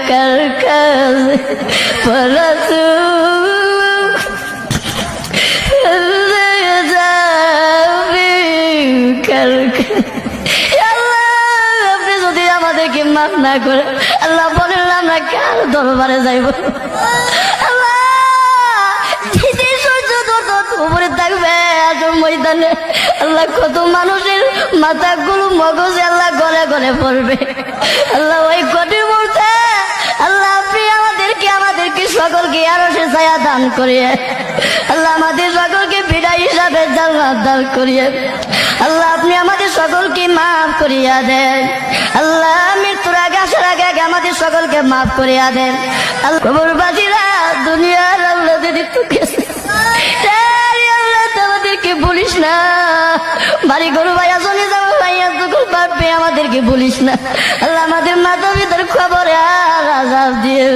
কার কাছে পড়াশু যাবি কার আল্লাহ, আপনি যদি আমাদেরকে মাফ না করে আল্লাহ বলেন আমরা কার দরবারে যাইব? আল্লাহ উপরে থাকবে ময়দানে আল্লাহ, কত মানুষের মাথাগুলো মগজে আল্লাহ গলে গলে পড়বে আল্লাহ। ওই কঠিন মুহূর্তে আল্লাহ আপনি আমাদেরকে সকলকে আরো সে ছায়া দান করিয়ে আল্লাহ, আমাদের সকলকে বিদায় হিসাবে জান্নাত দান করিয়ে আল্লাহ, আপনি আমাদের সকলকে মাফ করিয়া দেন আল্লাহ। মৃত্যুর আগে আসার আগে আগে আমাদের সকলকে মাফ করিয়া দেন আল্লাহ। কবরবাসীরা দুনিয়ার আল্লাহ যদি গেছে আমাদেরকে বলিস না, বাড়ি গরু ভাইয়া চলে যাবো ভাইয়া যখন পারবে আমাদেরকে বলিস না আল্লাহ। আমাদের মাথা ভিতর খবর আর আজাব দিয়ে